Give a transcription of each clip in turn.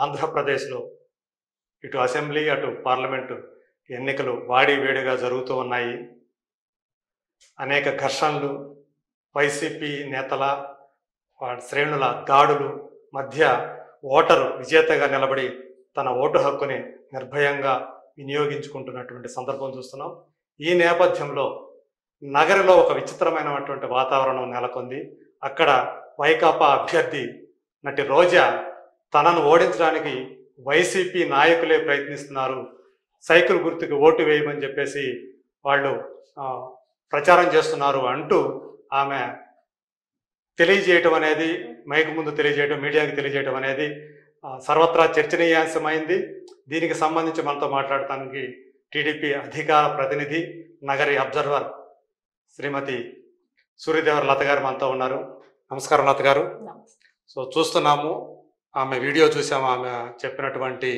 ఆంధ్రప్రదేశ్లో ఇటు అసెంబ్లీ అటు పార్లమెంటు ఎన్నికలు వాడివేడిగా జరుగుతూ ఉన్నాయి. అనేక ఘర్షణలు, వైసీపీ నేతల శ్రేణుల దాడులు మధ్య ఓటరు విజేతగా నిలబడి తన ఓటు హక్కుని నిర్భయంగా వినియోగించుకుంటున్నటువంటి సందర్భం చూస్తున్నాం. ఈ నేపథ్యంలో నగరంలో ఒక విచిత్రమైనటువంటి వాతావరణం నెలకొంది. అక్కడ వైకాపా అభ్యర్థి నటి రోజా తనను ఓడించడానికి వైసీపీ నాయకులే ప్రయత్నిస్తున్నారు, సైకిల్ గుర్తుకి ఓటు వేయమని చెప్పేసి వాళ్ళు ప్రచారం చేస్తున్నారు అంటూ ఆమె తెలియజేయటం అనేది, మైకు ముందు తెలియజేయటం, మీడియాకి తెలియజేయటం అనేది సర్వత్రా చర్చనీయాంశమైంది. దీనికి సంబంధించి మనతో మాట్లాడటానికి టీడీపీ అధికార ప్రతినిధి, నగరి అబ్జర్వర్ శ్రీమతి సూర్యదేవర లత గారు మనతో ఉన్నారు. నమస్కారం లత గారు. సో చూస్తున్నాము, ఆమె వీడియో చూసాము. ఆమె చెప్పినటువంటి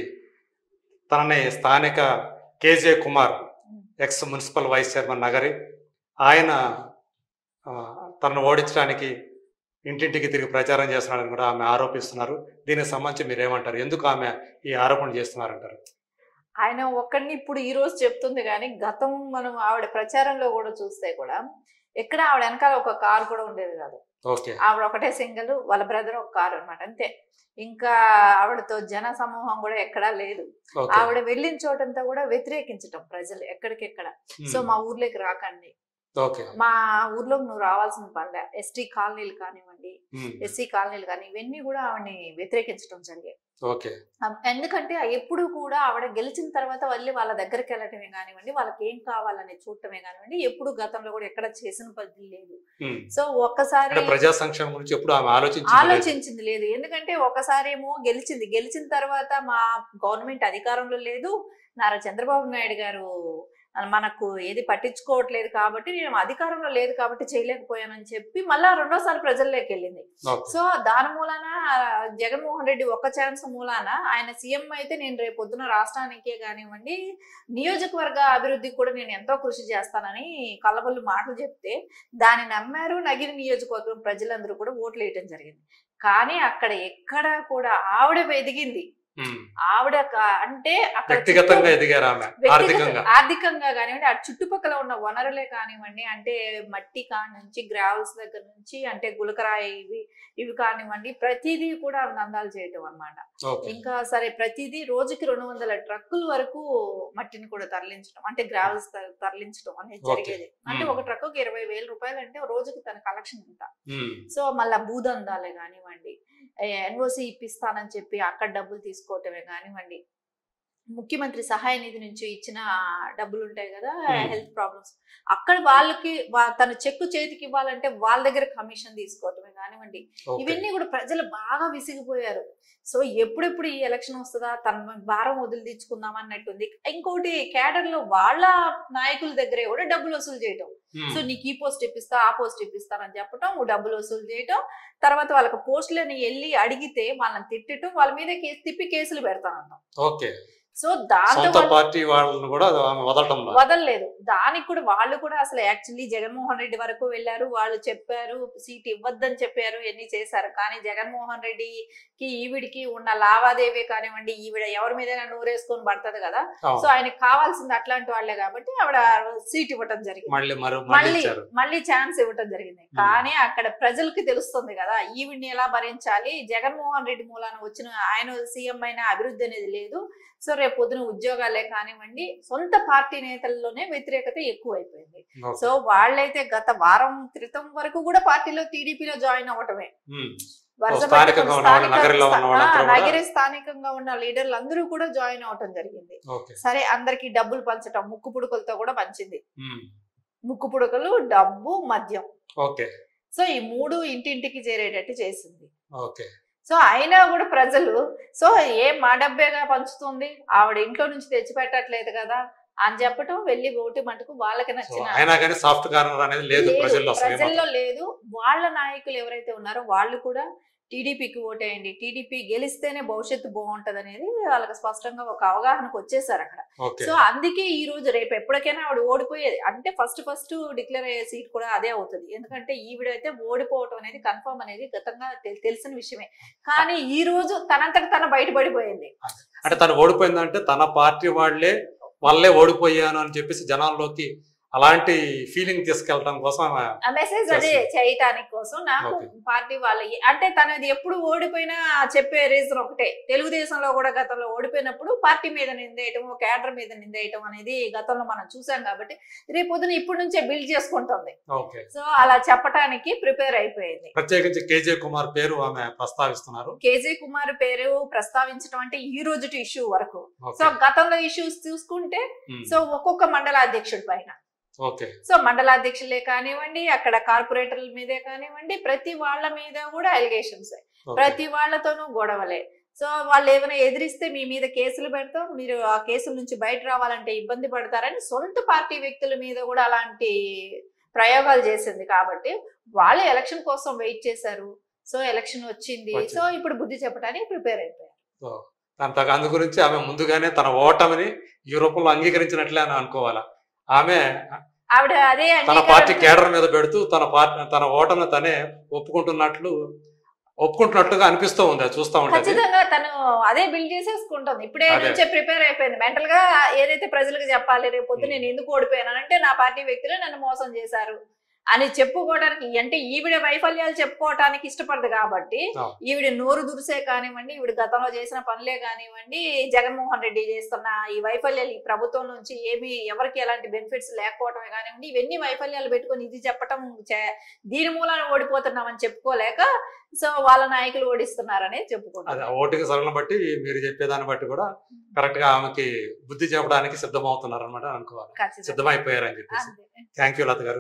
తనని స్థానిక K J Kumar, ex municipal vice chairman Nagari, ఆయన తనను ఓడించడానికి ఇంటింటికి తిరిగి ప్రచారం చేస్తున్నారని కూడా ఆమె ఆరోపిస్తున్నారు. దీనికి సంబంధించి మీరేమంటారు? ఎందుకు ఆమె ఈ ఆరోపణ చేస్తున్నారంటారు? ఆయన ఒక్కడిని ఇప్పుడు ఈ రోజు చెప్తుంది, కానీ గతం మనం ఆవిడ ప్రచారంలో కూడా చూస్తే కూడా ఎక్కడ ఆవిడ వెనకాల ఒక కారు కూడా ఉండేది కాదు. ఆవిడ ఒకటే సింగిల్, వాళ్ళ బ్రదర్ ఒక కారు అనమాట, అంతే. ఇంకా ఆవిడతో జన సమూహం కూడా ఎక్కడా లేదు. ఆవిడ వెళ్ళిన చోటంతా కూడా వ్యతిరేకించటం ప్రజలు ఎక్కడికెక్కడ. సో మా ఊర్లోకి రాకండి, మా ఊర్లోకి నువ్వు రావాల్సిన పనిలే, ఎస్టీ కాలనీలు కానివ్వండి, ఎస్సీ కాలనీలు కానీ, ఇవన్నీ కూడా ఆవిడని వ్యతిరేకించడం జరిగాయి. ఎందుకంటే ఎప్పుడు కూడా ఆవిడ గెలిచిన తర్వాత వాళ్ళ దగ్గరికి వెళ్ళటమే కానివ్వండి, వాళ్ళకి ఏం కావాలని చూడటమే కానివ్వండి, ఎప్పుడు గతంలో కూడా ఎక్కడ చేసిన పద్ధతి లేదు. సో ఒక్కసారి ప్రజా సంక్షేమం గురించి ఎప్పుడు ఆలోచించింది లేదు. ఎందుకంటే ఒకసారి ఏమో గెలిచిన తర్వాత మా గవర్నమెంట్ అధికారంలో లేదు, నారా చంద్రబాబు నాయుడు గారు మనకు ఏది పట్టించుకోవట్లేదు కాబట్టి, నేను అధికారంలో లేదు కాబట్టి చేయలేకపోయానని చెప్పి మళ్ళా రెండోసారి ప్రజల్లోకి వెళ్ళింది. సో దాని మూలాన జగన్మోహన్ రెడ్డి ఒక్క ఛాన్స్ మూలాన ఆయన సీఎం అయితే నేను రేపు పొద్దున రాష్ట్రానికే కానివ్వండి, నియోజకవర్గ అభివృద్ధికి కూడా నేను ఎంతో కృషి చేస్తానని కళ్ళబొల్లి మాటలు చెప్తే దాన్ని నమ్మారు. నగిరి నియోజకవర్గం ప్రజలందరూ కూడా ఓట్లు వేయటం జరిగింది. కానీ అక్కడ ఎక్కడ కూడా ఆవిడ ఎదిగింది. ఆవిడ అంటే ఆర్థికంగా కానివ్వండి, ఆ చుట్టుపక్కల ఉన్న వనరులే కానివ్వండి, అంటే మట్టి కానించి గ్రావెల్స్ దగ్గర నుంచి అంటే గులకరాయి ఇవి కానివ్వండి, ప్రతిదీ కూడా నందాలు చేయటం అన్నమాట. ఇంకా సరే ప్రతిదీ రోజుకి 200 ట్రక్కుల వరకు మట్టిని కూడా తరలించడం, అంటే గ్రావెల్స్ తరలించడం అనేది జరిగేది. అంటే ఒక ట్రక్కుకి 20,000 రూపాయలు అంటే రోజుకి తన కలెక్షన్ ఎంత. సో మళ్ళా భూదందాలే కానివ్వండి, ఎన్ఓసి ఇప్పిస్తానని చెప్పి అక్కడ డబ్బులు తీసుకోవటమే కానివ్వండి, ముఖ్యమంత్రి సహాయ నిధి నుంచి ఇచ్చిన డబ్బులు ఉంటాయి కదా, హెల్త్ ప్రాబ్లమ్స్, అక్కడ వాళ్ళకి తన చెక్కు చేతికి ఇవ్వాలంటే వాళ్ళ దగ్గర కమిషన్ తీసుకోవటమే కానివ్వండి, ఇవన్నీ కూడా ప్రజలు బాగా విసిగిపోయారు. సో ఎప్పుడెప్పుడు ఈ ఎలక్షన్ వస్తుందా, తన భారం వదిలి తెచ్చుకుందాం అన్నట్టుంది. ఇంకోటి కేడర్ లో వాళ్ళ నాయకుల దగ్గరే కూడా డబ్బులు వసూలు చేయటం. సో నీకు ఈ పోస్ట్ ఇప్పిస్తా, ఆ పోస్ట్ ఇప్పిస్తానని చెప్పటం, డబ్బులు వసూలు చేయటం, తర్వాత వాళ్ళకి పోస్టులని వెళ్ళి అడిగితే వాళ్ళని తిట్టడం, వాళ్ళ మీద తిప్పి కేసులు పెడతానంటాం. సో దాంతో వదలలేదు. దానికి కూడా వాళ్ళు కూడా అసలు యాక్చువల్లీ జగన్మోహన్ రెడ్డి వరకు వెళ్ళారు, వాళ్ళు చెప్పారు సీట్ ఇవ్వద్దని చెప్పారు, ఎన్ని చేశారు. కానీ జగన్మోహన్ రెడ్డికి ఈవిడికి ఉన్న లావాదేవీ కానివ్వండి, ఈవిడ ఎవరి మీద నూరేసుకొని పడుతుంది కదా, సో ఆయనకు కావాల్సింది అట్లాంటి వాళ్లే కాబట్టి ఆవిడ సీట్ ఇవ్వటం జరిగింది, మళ్ళీ ఛాన్స్ ఇవ్వటం జరిగింది. కానీ అక్కడ ప్రజలకి తెలుస్తుంది కదా ఈవిడిని ఎలా భరించాలి, జగన్మోహన్ రెడ్డి మూలాన వచ్చిన ఆయన సీఎం అయిన అభివృద్ధి అనేది లేదు. సో రేపు పొద్దున ఉద్యోగాలే కానివ్వండి, సొంత పార్టీ నేతల్లోనే వ్యతిరేకత ఎక్కువ అయిపోయింది. సో వాళ్ళైతే గత వారం క్రితం వరకు కూడా పార్టీలో టీడీపీలో జాయిన్ అవ్వటమే, నగరి స్థానికంగా ఉన్న లీడర్లు అందరూ కూడా జాయిన్ అవటం జరిగింది. సరే అందరికి డబ్బులు పంచటం, ముక్కు పుడకలతో కూడా పంచింది. ముక్కు పుడకలు, డబ్బు, మద్యం, సో ఈ 3 ఇంటింటికి చేరేటట్టు చేసింది. సో అయినా కూడా ప్రజలు సో మా డబ్బేగా పంచుతుంది, ఆవిడ ఇంట్లో నుంచి తెచ్చి పెట్టట్లేదు కదా అని చెప్పటం, వెళ్ళి ఓటు మటుకు వాళ్ళకి నచ్చిన ప్రజల్లో లేదు. వాళ్ళ నాయకులు ఎవరైతే ఉన్నారో వాళ్ళు కూడా టీడీపీకి ఓటేయండి, టీడీపీ గెలిస్తేనే భవిష్యత్తు బాగుంటది అనేది వాళ్ళకి స్పష్టంగా ఒక అవగాహనకు వచ్చేసారు అక్కడ. సో అందుకే ఈ రోజు రేపు ఎప్పటికైనా ఆవిడ ఓడిపోయేది అంటే ఫస్ట్ డిక్లేర్ అయ్యే సీట్ కూడా అదే అవుతుంది. ఎందుకంటే ఈవిడైతే ఓడిపోవటం అనేది కన్ఫర్మ్ అనేది గతంగా తెలిసిన విషయమే. కానీ ఈ రోజు తనంతట తన బయటపడిపోయింది. అంటే తను ఓడిపోయిందంటే తన పార్టీ వాళ్ళే ఓడిపోయాను అని చెప్పేసి జనాల్లోకి అలాంటి ఫీలింగ్ తీసుకెళ్ళడం కోసం మెసేజ్ అదే చేయటానికి కోసం నాకు పార్టీ వాళ్ళ అంటే తనది ఎప్పుడు ఓడిపోయినా చెప్పే రీజన్ ఒకటే. తెలుగుదేశంలో కూడా గతంలో ఓడిపోయినప్పుడు పార్టీ మీద నిందేయటం, కేడర్ మీద నిందేయటం అనేది గతంలో మనం చూసాం కాబట్టి రేపు పొద్దున ఇప్పటి నుంచే బిల్డ్ చేసుకుంటుంది. సో అలా చెప్పడానికి ప్రిపేర్ అయిపోయింది. ప్రత్యేకించి కేజే కుమార్ పేరు ఆమె ప్రస్తావిస్తున్నారు. కేజే కుమార్ పేరు ప్రస్తావించడం అంటే ఈ రోజు ఇష్యూ వరకు. సో గతంలో ఇష్యూస్ చూసుకుంటే సో ఒక్కొక్క మండల అధ్యక్షుడి పైన సో మండలాధ్యక్షులే కానివ్వండి, అక్కడ కార్పొరేటర్ల మీదే కానివ్వండి, ప్రతి వాళ్ళ మీద కూడా అలిగేషన్స్, ప్రతి వాళ్ళతోనూ గొడవలే. సో వాళ్ళు ఏమైనా ఎదిరిస్తే మీ మీద కేసులు పెడతాం, మీరు ఆ కేసుల నుంచి బయట రావాలంటే ఇబ్బంది పడతారని సొంత పార్టీ వ్యక్తుల మీద కూడా అలాంటి ప్రయోగాలు చేసింది. కాబట్టి వాళ్ళు ఎలక్షన్ కోసం వెయిట్ చేశారు. సో ఎలక్షన్ వచ్చింది. సో ఇప్పుడు బుద్ధి చెప్పడానికి ప్రిపేర్ అయిపోయారు. అందు గురించి ఆమె ముందుగానే తన ఓటమిని ఈ రూపంలో అంగీకరించినట్లే అని అనుకోవాలా. ఆవిడ అదే తన పార్టీ కేడర్ మీద పెడుతూ తన ఓటమిని తనే ఒప్పుకుంటున్నట్లుగా అనిపిస్తూ ఉంది. చూస్తా ఉంటాం. ఖచ్చితంగా తను అదే బిల్డ్ చేసేసుకుంటుంది. ఇప్పుడే నుంచే ప్రిపేర్ అయిపోయింది. మెంటల్ గా ఏదైతే ప్రజలకు చెప్పాలి, రేపు పొద్దు నేను ఎందుకు ఓడిపోయానంటే నా పార్టీ వ్యక్తులే నన్ను మోసం చేశారు అని చెప్పుకోవడానికి, అంటే ఈవిడ వైఫల్యాలు చెప్పుకోవటానికి ఇష్టపడదు కాబట్టి ఈవిడ నోరు దురిసే కానివ్వండి, ఈవిడ గతంలో చేసిన పనులే కానివ్వండి, జగన్మోహన్ రెడ్డి చేస్తున్న ఈ వైఫల్యాలు, ఈ ప్రభుత్వం నుంచి ఏమి ఎవరికి ఎలాంటి బెనిఫిట్స్ లేకపోవటమే కానివ్వండి, ఇవన్నీ వైఫల్యాలు పెట్టుకొని ఇది చెప్పటం, దీని మూలాన ఓడిపోతున్నామని చెప్పుకోలేక సో వాళ్ళ నాయకులు ఓడిస్తున్నారనే చెప్పుకుంటారు. ఓటింగ్ సరళను బట్టి మీరు చెప్పేదాన్ని బట్టి కూడా కరెక్ట్ గా ఆమెకి బుద్ధి చెప్పడానికి సిద్ధమవుతున్నారు అనమాట అనుకోవాలి. సిద్ధమైపోయారని చెప్పేసి. థ్యాంక్ యూ లత గారు.